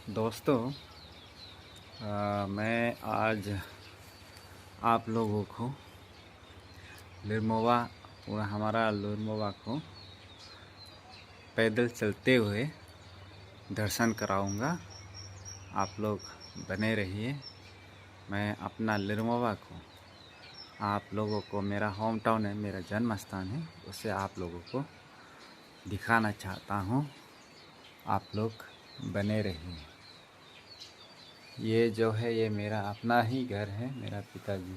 दोस्तों, मैं आज आप लोगों को लिरमोवा पूरा हमारा लिरमोवा को पैदल चलते हुए दर्शन कराऊंगा। आप लोग बने रहिए। मैं अपना लिरमोवा को आप लोगों को, मेरा होम टाउन है, मेरा जन्म स्थान है, उसे आप लोगों को दिखाना चाहता हूँ। आप लोग बने रहिए। ये जो है ये मेरा अपना ही घर है, मेरा पिताजी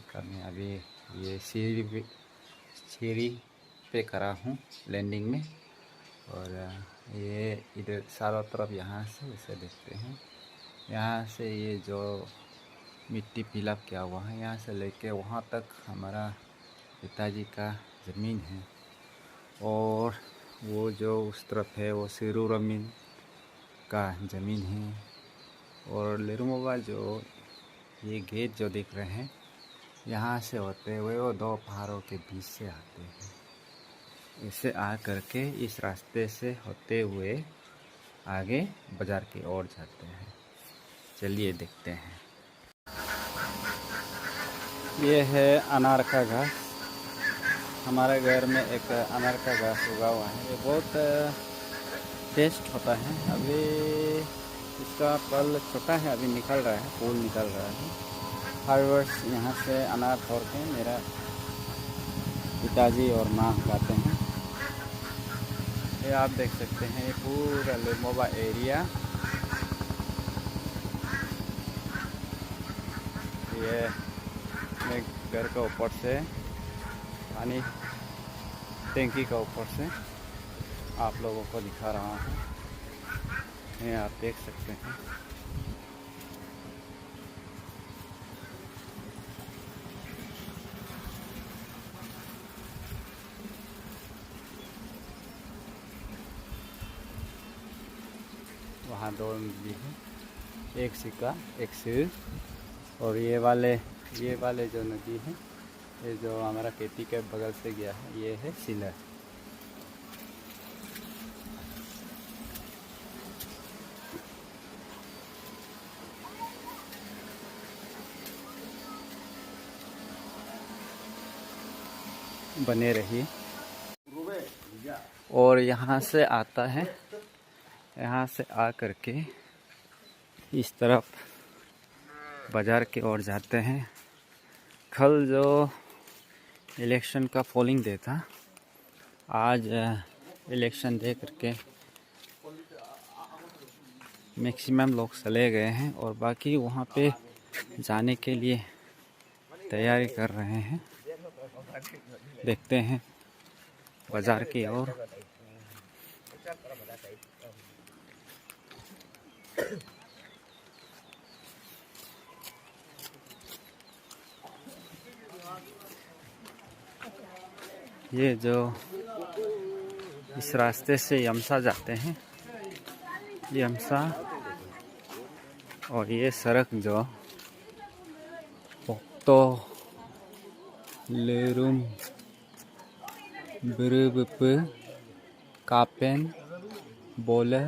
का। मैं अभी ये सीढ़ी पे खड़ा हूँ लैंडिंग में। और ये इधर चारों तरफ यहाँ से इसे देखते हैं। यहाँ से ये जो मिट्टी फिलअप किया हुआ है, यहाँ से लेके वहाँ तक हमारा पिताजी का ज़मीन है। और वो जो उस तरफ है वो सिरू रमीन का ज़मीन है। और लिरमोवा जो ये गेट जो दिख रहे हैं, यहाँ से होते हुए वो दो पहाड़ों के बीच से आते हैं। इसे आ करके इस रास्ते से होते हुए आगे बाज़ार की ओर जाते हैं। चलिए देखते हैं। ये है अनार का घास। हमारे घर में एक अनार का घास उगा हुआ है। ये बहुत टेस्ट होता है। अभी इसका फल छोटा है, अभी निकल रहा है, फूल निकल रहा है। हर वर्ष यहाँ से अनार तोड़ के मेरा पिताजी और माँ खाते हैं। ये आप देख सकते हैं, ये पूरा लिरमोवा एरिया। ये मैं घर के ऊपर से पानी टैंकी का ऊपर से आप लोगों को दिखा रहा हूँ। ये आप देख सकते हैं। वहाँ दो नदी है, एक सिक्का एक सिर। और ये वाले जो नदी है, ये जो हमारा खेती के बगल से गया है, ये है सिला। बने रहिए। और यहाँ से आता है, यहाँ से आ करके इस तरफ बाज़ार की ओर जाते हैं। कल जो इलेक्शन का पोलिंग डे था, आज इलेक्शन दे करके मैक्सिमम लोग चले गए हैं और बाकी वहाँ पे जाने के लिए तैयारी कर रहे हैं। देखते हैं बाज़ार की ओर। ये जो इस रास्ते से यमसा जाते हैं, यमसा। और ये सड़क जो पोक्तो लेरुम बिरुबुप कापेन बोले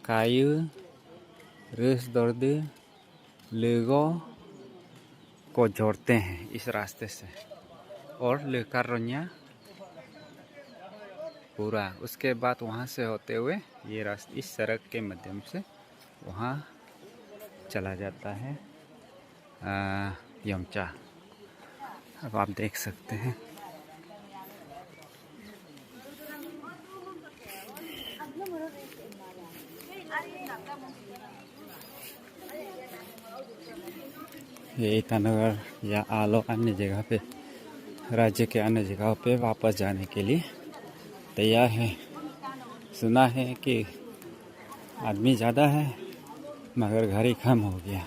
कायु रेस दर्द लेगो को जोड़ते हैं इस रास्ते से। और लेकारोन्या पूरा उसके बाद वहाँ से होते हुए ये रास्ते इस सड़क के माध्यम से वहाँ चला जाता है यमचा। अब आप देख सकते हैं। ये ईटानगर या आलो अन्य जगह पे, राज्य के अन्य जगहों पे वापस जाने के लिए तैयार है। सुना है कि आदमी ज़्यादा है मगर गाड़ी कम हो गया।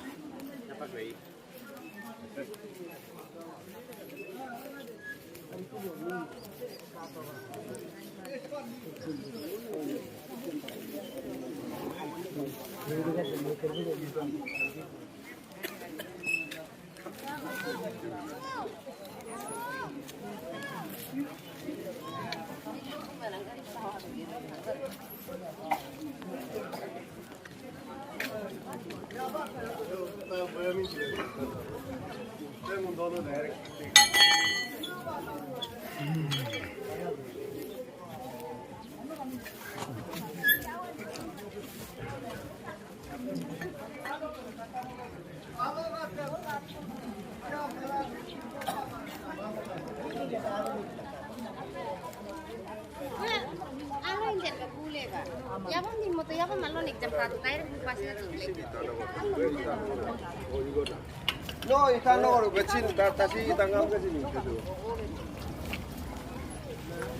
No, ikan no kalau kecil, tapi tanggal kecil itu.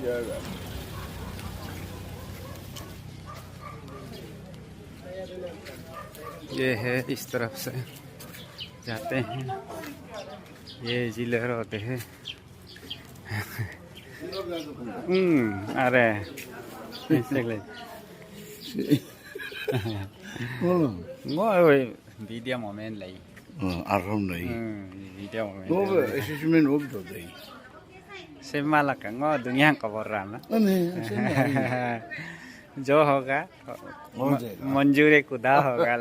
Ya. ये है इस तरफ से जाते हैं, ये जिलेर होते हैं। अरे वीडियो मोमेंट लाई Aram lagi. Video moment Gobe, assessment obdo dai. से माला का ngो दुनिया का बोल रहा ना जो होगा मंजूरी खुदा होगा।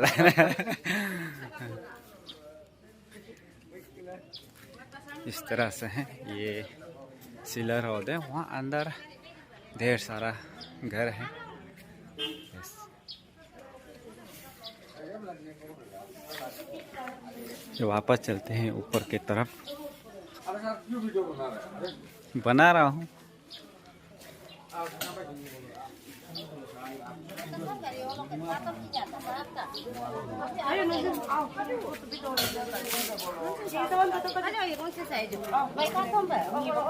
इस तरह से है ये सिलर रोड है, वहाँ अंदर ढेर सारा घर है। जो वापस चलते हैं ऊपर की तरफ। बना रहा हूँ।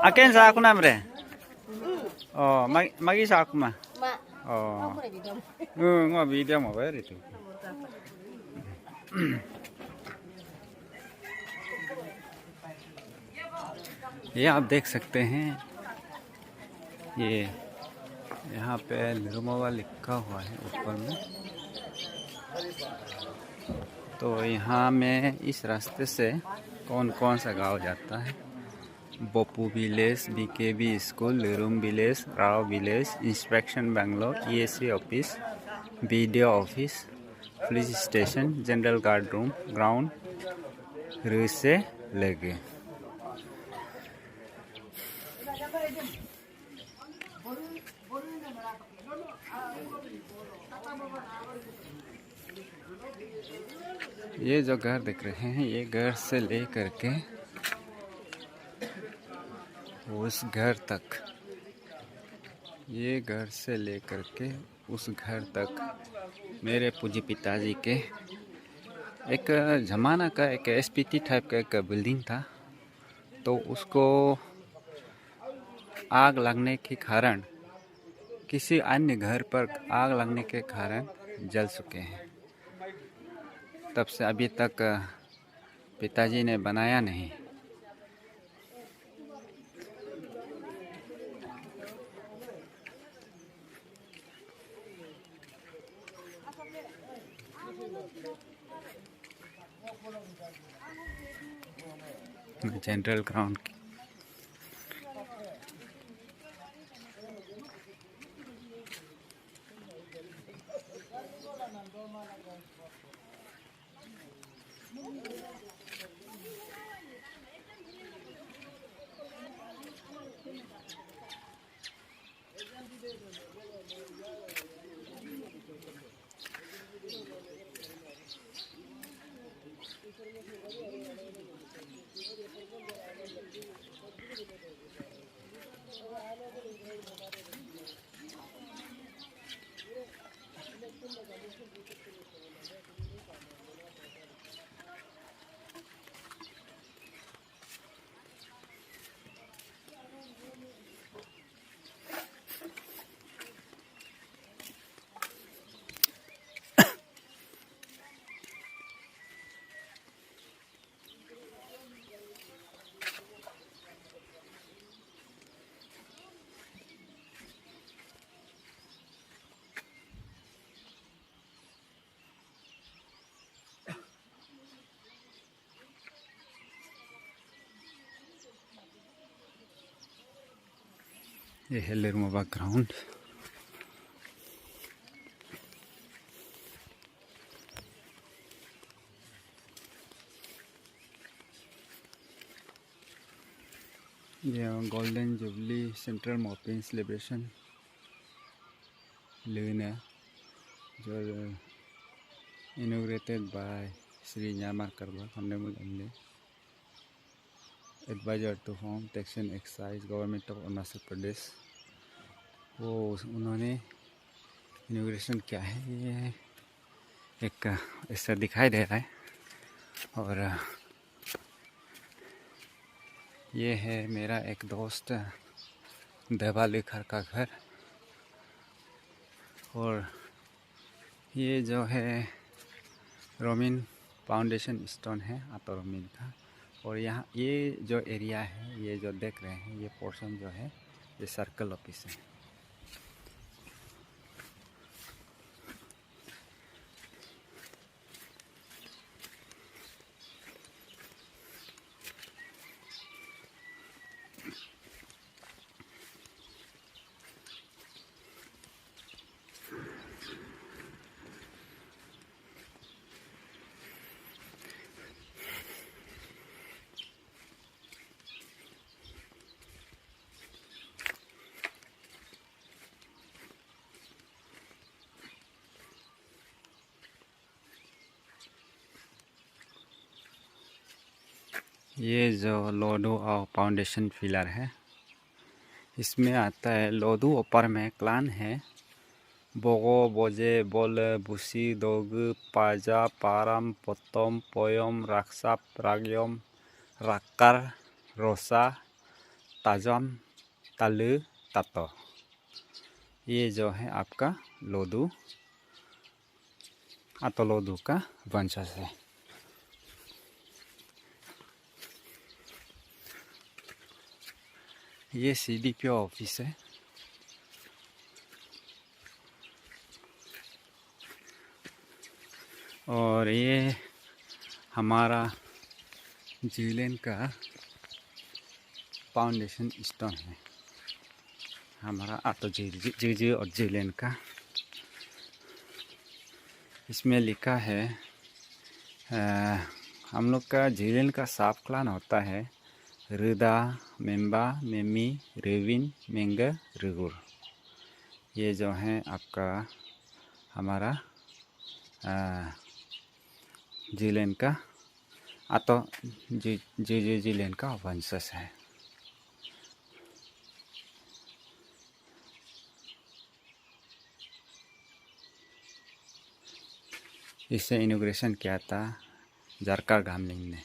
Aken sa ako na mre. Oh, magi sa ako ma. Oh. Ngo video mo ba ito? ये आप देख सकते हैं, ये यहाँ पे निरुमवा लिखा हुआ है ऊपर में। तो यहाँ में इस रास्ते से कौन कौन सा गांव जाता है? Bopu village, BKB school, Lirum village, Rao village, inspection bungalow, EAC office, BDO office, police station, general guard room, ground, रूस से लेके। ये जो घर दिख रहे हैं, ये घर से ले करके उस घर तक, ये घर से ले करके उस घर तक मेरे पूज्य पिताजी के एक ज़माना का एक SPT टाइप का एक बिल्डिंग था। तो उसको आग लगने के कारण, किसी अन्य घर पर आग लगने के कारण जल चुके हैं। तब से अभी तक पिताजी ने बनाया नहीं। जनरल ग्राउंड की ये है लिरुमवा ग्राउंड। ये golden jubilee central mopping celebration Luna जो inaugurated by Sri Nyama Karba, Honorable MLA, Advisor to Home Tax and Excise, Government of Arunachal Pradesh। वो उन्होंने इनॉग्रेशन किया है। ये एक ऐसा दिखाई दे रहा है और ये है मेरा एक दोस्त देवालिखर का घर और ये जो है रोमिन फाउंडेशन स्टोन है आतो रोमिन का। और यहाँ ये जो एरिया है, ये जो देख रहे हैं, ये पोर्शन जो है ये सर्कल ऑफिस है। ये जो लोधू और फाउंडेशन पिलर है, इसमें आता है लोधू ऊपर में क्लान है बोगो बोजे बोल बुसी दोग पाजा पारम पोतम पोयम राक्साप राग्यम राक्कर रोसा ताजम तालु तातो। ये जो है आपका लोधू आतो लोधू का वंशज है। ये CDPO ऑफिस है। और ये हमारा जिलेन का फाउंडेशन स्टोन है, हमारा आतो जी और जिलेन का। इसमें लिखा है हम लोग का जिलेन का साफ क्लान होता है रुदा मेम्बा मेमी रेविन मेंग रुगुर। ये जो है आपका हमारा जिलेन का आतो जिलेन का वंशज है। इसे इनॉग्रेशन किया था जारकार गामलिंग ने।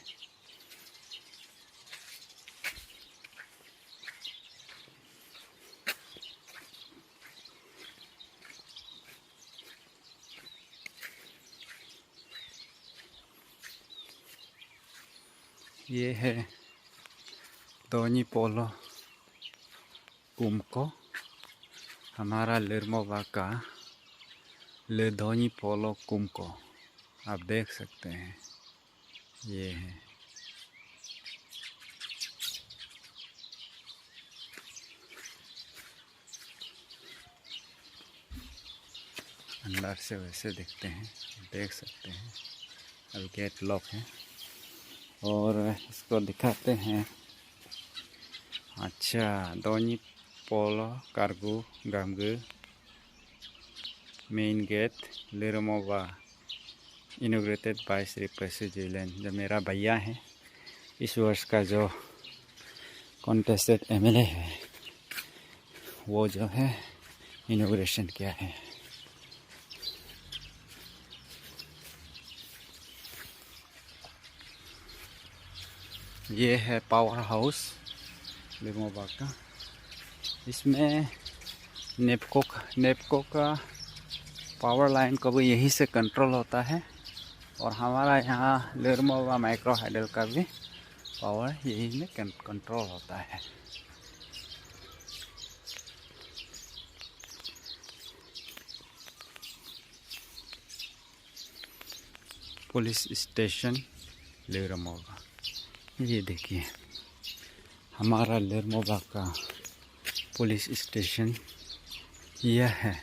ये है दोनी पोलो कुमको, हमारा लिरमोवा का ले दोनी पोलो कुमको आप देख सकते हैं। ये है अंदर से वैसे दिखते हैं, देख सकते हैं। अब गेट लॉक है और इसको दिखाते हैं। अच्छा, दोनी पोलो कार्गो गामगु main gate Liromoba inaugurated by Shri प्रसिद्ध जिलेन। जो मेरा भैया है, इस वर्ष का जो कॉन्टेस्टेड MLA है, वो जो है इनॉग्रेशन किया है। ये है पावर हाउस लिरमोवा का। इसमें नेपको का पावर लाइन को भी यहीं से कंट्रोल होता है और हमारा यहाँ लिरमोवा माइक्रो हाइडल का भी पावर यहीं में कंट्रोल होता है। पुलिस स्टेशन लिरमोवा, ये देखिए हमारा लिरमोवा का पुलिस स्टेशन यह है।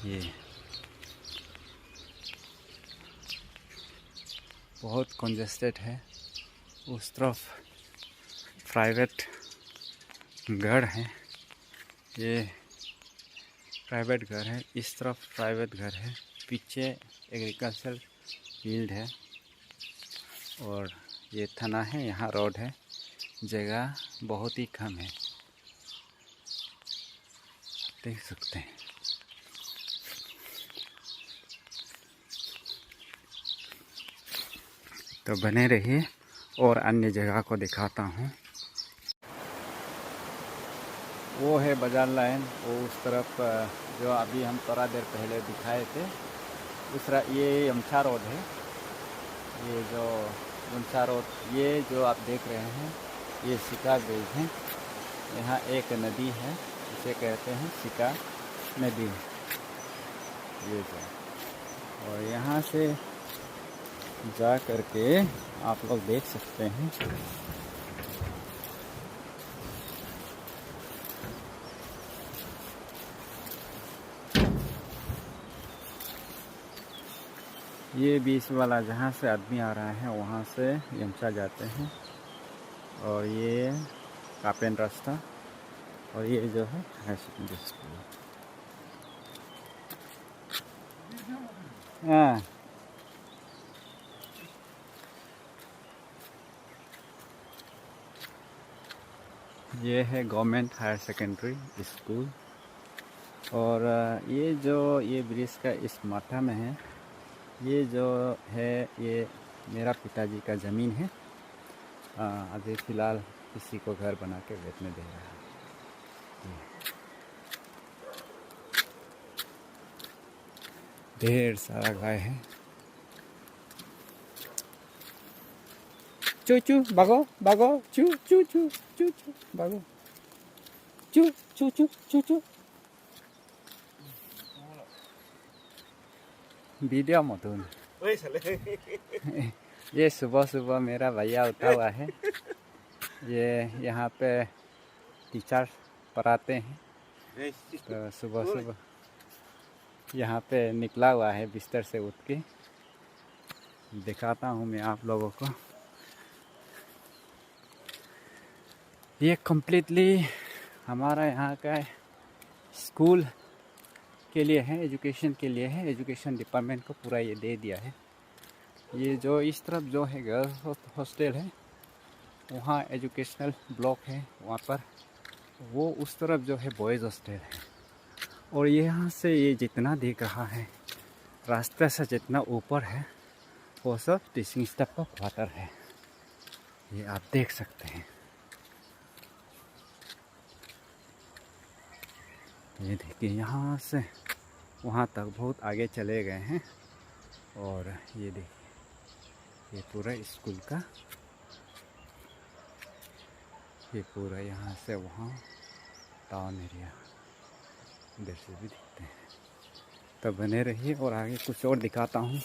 ये बहुत कंजेस्टेड है। उस तरफ प्राइवेट घर है, ये प्राइवेट घर है, इस तरफ प्राइवेट घर है, पीछे एग्रीकल्चर फील्ड है और ये थाना है, यहाँ रोड है, जगह बहुत ही कम है, देख सकते हैं। तो बने रहिए और अन्य जगह को दिखाता हूँ। वो है बाजार लाइन, वो उस तरफ जो अभी हम थोड़ा देर पहले दिखाए थे, दूसरा ये यमछा रोड है। ये जो यमछा रोड, ये जो आप देख रहे हैं, ये सिका ब्रिज है। यहाँ एक नदी है, इसे कहते हैं सिका नदी, ये जो, और यहाँ से जा करके आप लोग देख सकते हैं ये बीच वाला जहाँ से आदमी आ रहा है वहाँ से यमचा जाते हैं, और ये कापेन रास्ता, और ये जो है हायर सेकेंडरी स्कूल। हाँ, ये है गवर्नमेंट हायर सेकेंडरी स्कूल। और ये जो ये ब्रिज का इस माथा में है, ये जो है ये मेरा पिताजी का ज़मीन है। अभी फ़िलहाल किसी को घर बना के बेचने दे रहा है। ढेर सारा गाय है। चू चू भागो भागो, चू चू चू चू चू भागो, चू चू चू चू चू। वीडियो मत होना। ये सुबह सुबह मेरा भैया उठा हुआ है। ये यहाँ पे टीचर पढ़ाते हैं, तो सुबह सुबह यहाँ पे निकला हुआ है बिस्तर से उठ के। दिखाता हूँ मैं आप लोगों को। ये कम्प्लीटली हमारा यहाँ का स्कूल के लिए है, एजुकेशन के लिए है। एजुकेशन डिपार्टमेंट को पूरा ये दे दिया है। ये जो इस तरफ जो है गर्ल्स हॉस्टल है, वहाँ एजुकेशनल ब्लॉक है वहाँ पर। वो उस तरफ जो है बॉयज़ हॉस्टल है। और यहाँ से ये जितना दिख रहा है रास्ते से जितना ऊपर है, वो सब टीचिंग स्टाफ का क्वार्टर है। ये आप देख सकते हैं। ये देखिए, यहाँ से वहाँ तक बहुत आगे चले गए हैं। और ये देखिए, ये पूरा स्कूल का, ये पूरा यहाँ से वहाँ टाउन एरिया इधर से भी दिखते हैं। तो बने रहिए और आगे कुछ और दिखाता हूँ।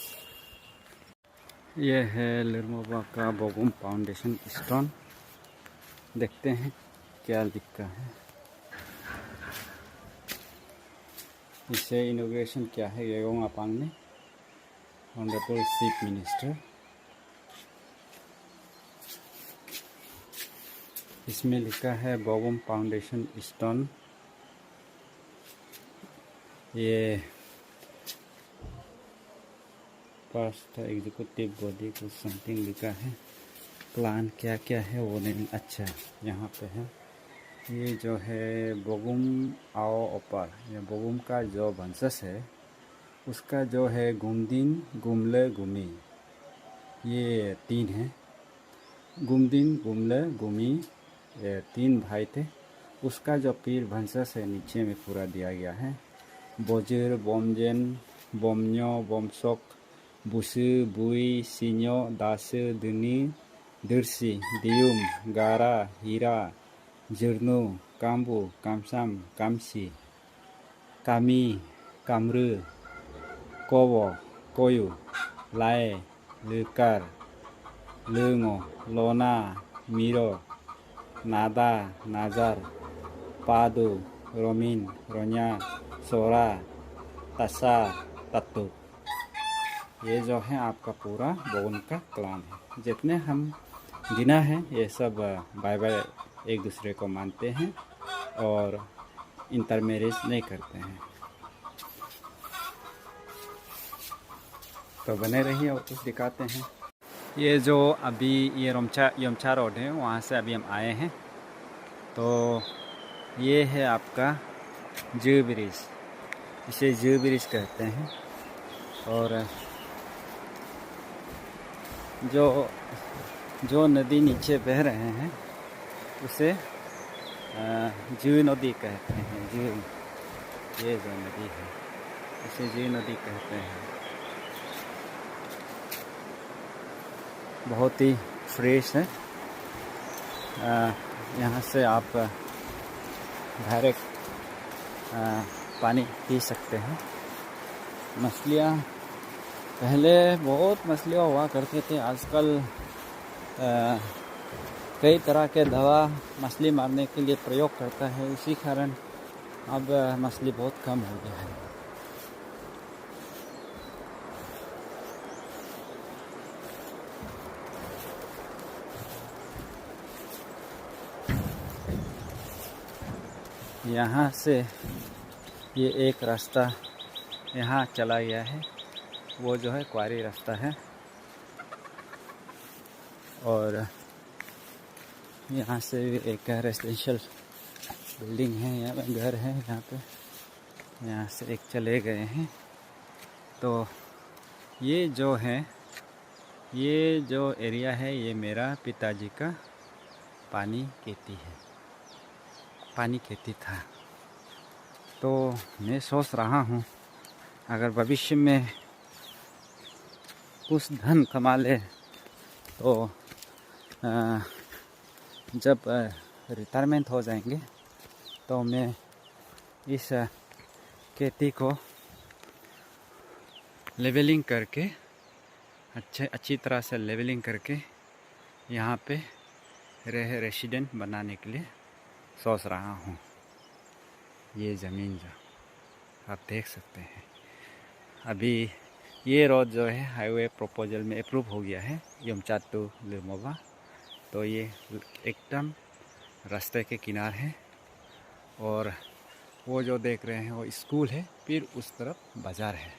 ये है लिरमोबा का बोगुम फाउंडेशन स्टोन। देखते हैं क्या दिखता है। इसे इनॉग्रेशन किया है गेगोंग अपांग ने, ऑनरेबल चीफ मिनिस्टर। इसमें लिखा है बोगुम फाउंडेशन स्टोन। ये फर्स्ट एग्जीक्यूटिव बॉडी को समथिंग लिखा है। प्लान क्या क्या है वो नहीं, अच्छा यहाँ पे है। ये जो है बोगुम आओ ओपर, ये बोगुम का जो वंशज है उसका जो है गुमदिन, गुमले, गुमी, ये तीन हैं। गुमदिन, गुमले, गुमी, ये तीन भाई थे। उसका जो पीर वंशज है नीचे में पूरा दिया गया है। बोजिर, बोमजेन, बोमन्यो, बोमसोक, बुसु, बुई, सिन्यो, दासु, दुनी, दिरसी, दियुम, गारा, हीरा, जिरनु, काम्बु, कामसाम, कामसी, कामी, कामरु, कोवो, कोयु, लाए, लुकार, लुंगो, लोना, मिरो, नादा, नाजार, पादु, रोमिन, रोन्या, सोरा, तसा, तत्तु। ये जो है आपका पूरा बोन का क्लान है। जितने हम गिना है ये सब बाय बाय एक दूसरे को मानते हैं और इंटरमैरेज नहीं करते हैं। तो बने रहिए और कुछ दिखाते हैं। ये जो अभी ये यमचा रोड है, वहाँ से अभी हम आए हैं। तो ये है आपका जू ब्रिज, इसे जू ब्रिज कहते हैं। और जो नदी नीचे बह रहे हैं उसे जू नदी कहते हैं। जू, ये जो नदी है इसे जू नदी कहते हैं। बहुत ही फ्रेश है। यहाँ से आप डायरेक्ट पानी पी सकते हैं। मछलियाँ पहले बहुत मछलियाँ हुआ करते थे, आजकल कई तरह के दवा मछली मारने के लिए प्रयोग करता है, इसी कारण अब मछली बहुत कम हो गया है। यहाँ से ये एक रास्ता यहाँ चला गया है, वो जो है क्वारी रास्ता है। और यहाँ से एक रेजिडेंशियल बिल्डिंग है, यहाँ पे घर है, यहाँ पे यहाँ से एक चले गए हैं। तो ये जो है, ये जो एरिया है, ये मेरा पिताजी का पानी खेती था। तो मैं सोच रहा हूँ अगर भविष्य में कुछ धन कमा ले तो जब रिटायरमेंट हो जाएंगे तो मैं इस खेती को लेवलिंग करके अच्छी तरह से लेवलिंग करके यहाँ पे रेसिडेंट बनाने के लिए सोच रहा हूँ। ये ज़मीन जो आप देख सकते हैं, अभी ये रोड जो है हाईवे प्रपोजल में अप्रूव हो गया है, यमचा टू लिमोबा। तो ये एकदम रास्ते के किनारे है और वो जो देख रहे हैं वो स्कूल है, फिर उस तरफ बाज़ार है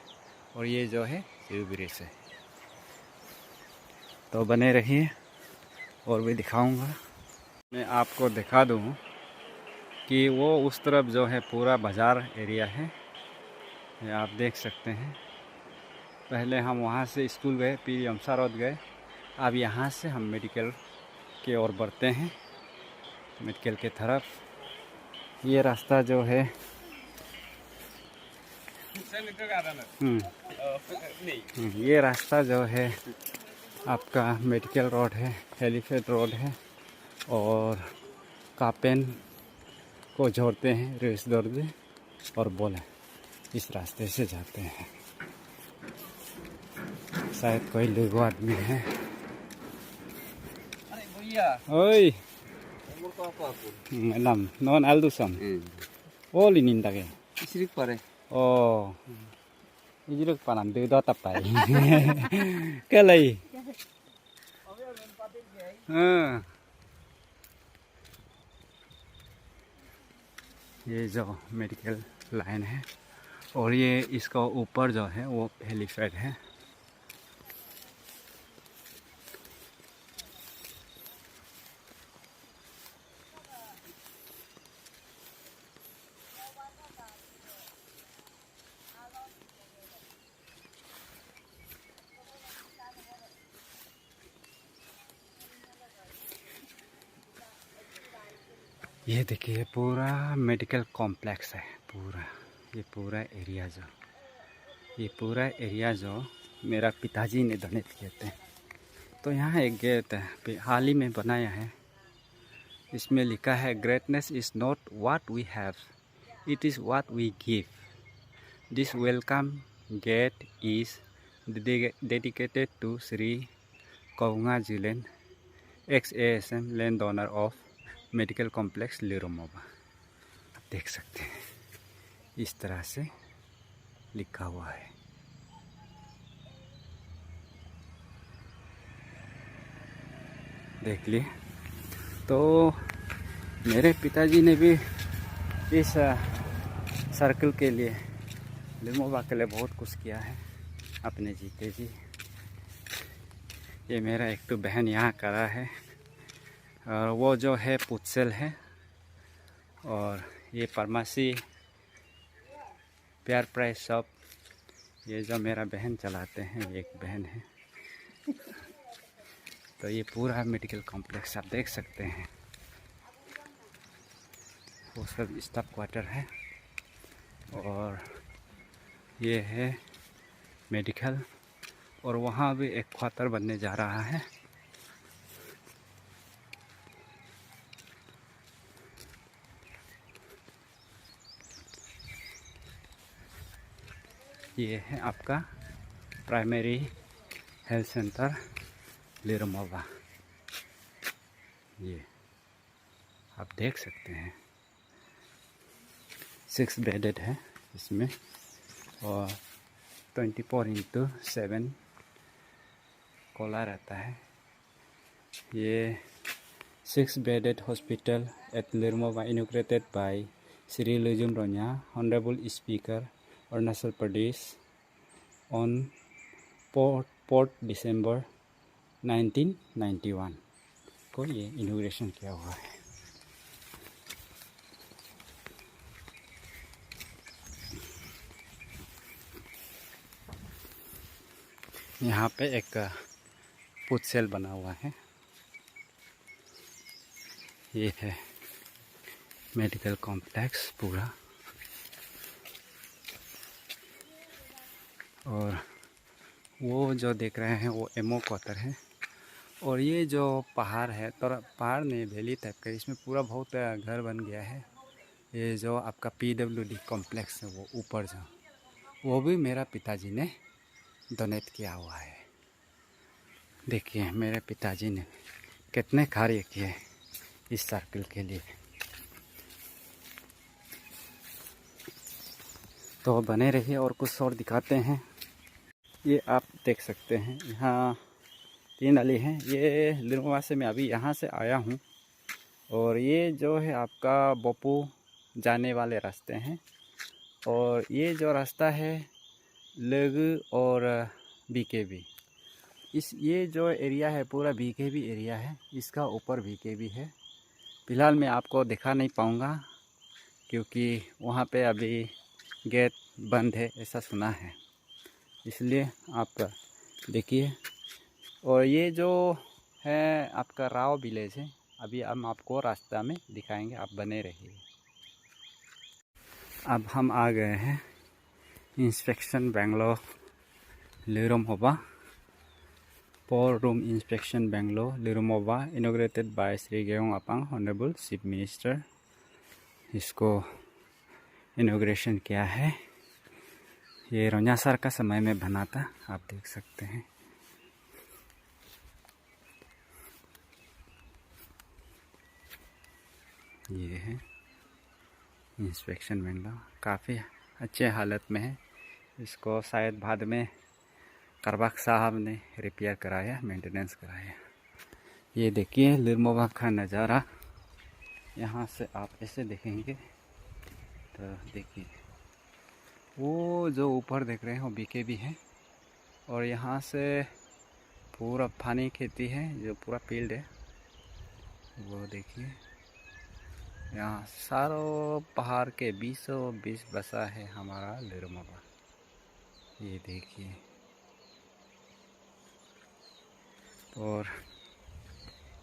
और ये जो है जू ब्रिज है। तो बने रहिए और भी दिखाऊंगा। मैं आपको दिखा दूँ कि वो उस तरफ जो है पूरा बाज़ार एरिया है, ये आप देख सकते हैं। पहले हम वहाँ से स्कूल गए, फिर यमसा रोड गए, अब यहाँ से हम मेडिकल की ओर बढ़ते हैं, मेडिकल के तरफ। ये रास्ता जो है ये रास्ता जो है आपका मेडिकल रोड है, हेलीपैड रोड है और कापेन को जोड़ते हैं रेस दर्द और बोले, इस रास्ते से जाते हैं। शायद कोई लोगो आदमी है। ओए नाम नॉन आलदुसम ओ लिनिन ताके Isirik pare. ओ इजिरक पानाम दे दो तपाई के लई हाँ। ये जो मेडिकल लाइन है और ये इसका ऊपर जो है वो हेलीपैड है। ये देखिए पूरा मेडिकल कॉम्प्लेक्स है, ये पूरा एरिया जो मेरा पिताजी ने डोनेट किए थे। तो यहाँ एक गेट है, हाल ही में बनाया है, इसमें लिखा है greatness is not what we have, it is what we give. This welcome gate is dedicated to Shri Kaunga Jilen XASM land owner of medical complex Liromoba. आप देख सकते हैं इस तरह से लिखा हुआ है। देख लिए। तो मेरे पिताजी ने भी इस सर्कल के लिए, लिमोवा के लिए बहुत कुछ किया है अपने जीते जी। ये मेरा एक तो बहन यहाँ करा है, और वो जो है पुत्सेल है, और ये फार्मेसी प्यार प्राइस शॉप, ये जो मेरा बहन चलाते हैं, एक बहन है। तो ये पूरा मेडिकल कॉम्प्लेक्स आप देख सकते हैं, वो सब स्टाफ क्वार्टर है। और ये है मेडिकल, और वहाँ भी एक क्वार्टर बनने जा रहा है। ये है आपका प्राइमरी हेल्थ सेंटर लिरमोवा। ये आप देख सकते हैं 6 बेडेड है इसमें, और 24/7 खोला रहता है। ये 6 bedded hospital at Liromoba inaugurated by Shri Lujum Ronya, honourable speaker Arunachal Pradesh on 4 December 1991 को ये इनॉग्रेशन किया हुआ है। यहाँ पे एक पुत्सेल बना हुआ है। ये है मेडिकल कॉम्प्लेक्स पूरा, और वो जो देख रहे हैं वो एमओ क्वार्टर है। और ये जो पहाड़ है, तो पहाड़ नहीं, वैली टाइप का, इसमें पूरा बहुत घर बन गया है। ये जो आपका PWD कॉम्प्लेक्स है वो ऊपर जो, वो भी मेरा पिताजी ने डोनेट किया हुआ है। देखिए मेरे पिताजी ने कितने कार्य किए इस सर्कल के लिए। तो बने रहिए और कुछ और दिखाते हैं। ये आप देख सकते हैं, यहाँ 3 अली हैं। ये लिरमोवा से मैं अभी यहाँ से आया हूँ, और ये जो है आपका बोपू जाने वाले रास्ते हैं। और ये जो रास्ता है लग और BKB, ये जो एरिया है पूरा BKB एरिया है, इसका ऊपर BKB है। फ़िलहाल मैं आपको दिखा नहीं पाऊँगा क्योंकि वहाँ पे अभी गेट बंद है, ऐसा सुना है, इसलिए आप देखिए। और ये जो है आपका राव विलेज है, अभी हम आपको रास्ता में दिखाएंगे, आप बने रहिए। अब हम आ गए हैं inspection bungalow Liromoba, 4 room inspection bungalow Liromoba inaugurated by Shri Gegong Apang honourable chief minister. इसको इनॉग्रेशन किया है। ये रोन्या सर का समय में बना था, आप देख सकते हैं। ये है इंस्पेक्शन बेंगलोर, काफ़ी अच्छे हालत में है। इसको शायद बाद में करबाक साहब ने रिपेयर कराया, मेंटेनेंस कराया। ये देखिए लिरमोवा का नज़ारा, यहाँ से आप ऐसे देखेंगे तो देखिए वो जो ऊपर देख रहे हैं वो BKB है, और यहाँ से पूरा पानी खेती है, जो पूरा फील्ड है वो देखिए। यहाँ सारों पहाड़ के बीचों बीच बसा है हमारा लिरमोवा। ये देखिए, और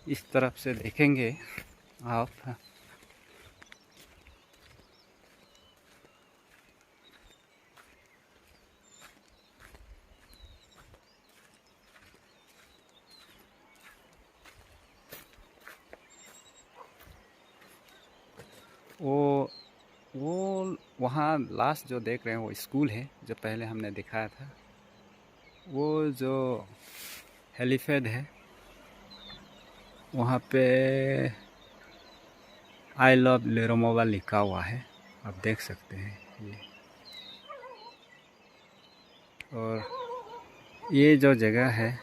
इस तरफ से देखेंगे आप वो वहाँ लास्ट जो देख रहे हैं वो स्कूल है, जो पहले हमने दिखाया था। वो जो हेलीपैड है वहाँ पे आई लव लिरमोवा लिखा हुआ है, आप देख सकते हैं ये। और ये जो जगह है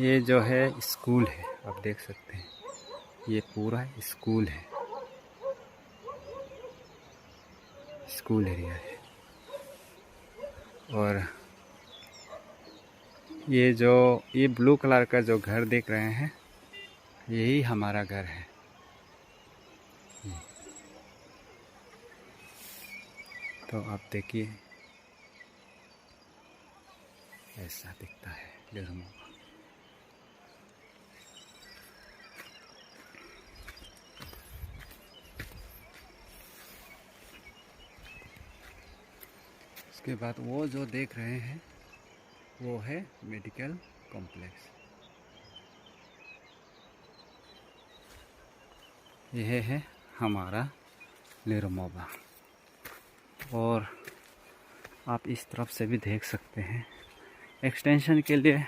ये जो है स्कूल है, आप देख सकते हैं ये पूरा स्कूल है, स्कूल एरिया है। और ये ब्लू कलर का जो घर देख रहे हैं यही हमारा घर है। तो आप देखिए ऐसा दिखता है लिरमोबा। उसके बाद वो जो देख रहे हैं वो है मेडिकल कॉम्प्लेक्स। यह है हमारा लिरमोबा। और आप इस तरफ से भी देख सकते हैं, एक्सटेंशन के लिए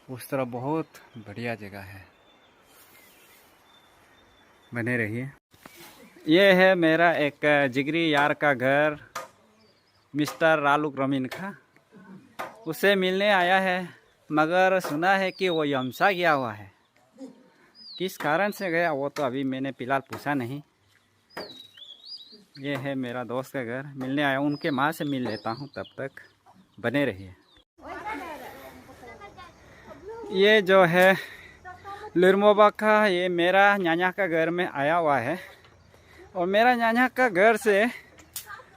उस तरफ बहुत बढ़िया जगह है। बने रहिए। ये है मेरा एक जिगरी यार का घर, मिस्टर रालुक रमीन का। उसे मिलने आया है, मगर सुना है कि वो यमसा गया हुआ है। किस कारण से गया वो तो अभी मैंने फ़िलहाल पूछा नहीं। ये है मेरा दोस्त का घर, मिलने आया, उनके माँ से मिल लेता हूँ, तब तक बने रहिए। ये जो है लिरमोबा का, ये मेरा न्यान्या का घर में आया हुआ है। और मेरा न्यान्या का घर से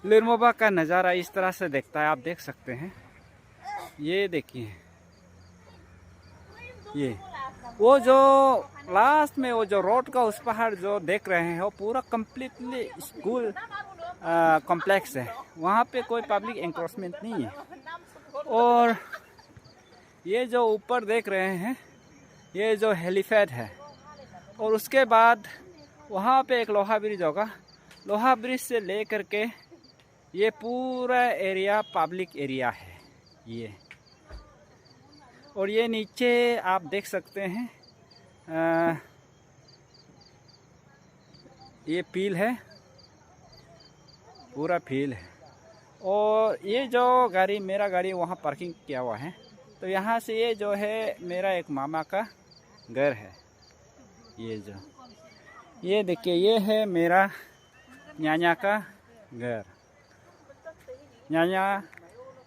लिरमोबा का नज़ारा इस तरह से दिखता है, आप देख सकते हैं। ये देखिए, ये वो जो लास्ट में वो जो रोड का उस पहाड़ जो देख रहे हैं वो पूरा कंप्लीटली स्कूल कॉम्प्लेक्स है। वहाँ पे कोई पब्लिक एनक्रोचमेंट नहीं है। और ये जो ऊपर देख रहे हैं ये जो हेलीपैड है। और उसके बाद वहाँ पे एक लोहा ब्रिज होगा, लोहा ब्रिज से ले करके ये पूरा एरिया पब्लिक एरिया है ये। और ये नीचे आप देख सकते हैं ये फील्ड है, पूरा फील्ड है। और ये जो गाड़ी, मेरा गाड़ी वहाँ पार्किंग किया हुआ है। तो यहाँ से ये जो है मेरा एक मामा का घर है। ये देखिए, ये है मेरा न्यान्या का घर, न्यान्या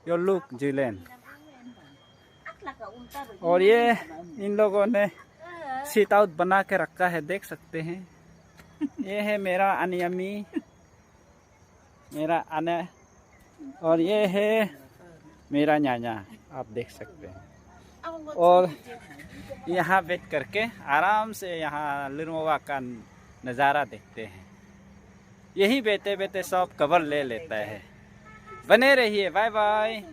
योलुक जिलेन। और ये इन लोगों ने सीट आउट बना के रखा है, देख सकते हैं। ये है मेरा अनियमी, मेरा अने, और ये है मेरा न्यान्या, आप देख सकते हैं। और यहाँ बैठ करके आराम से यहाँ लिरमोबा का नज़ारा देखते हैं। यही बैठे बैठे सब कवर ले लेता है। बने रहिए, बाय बाय।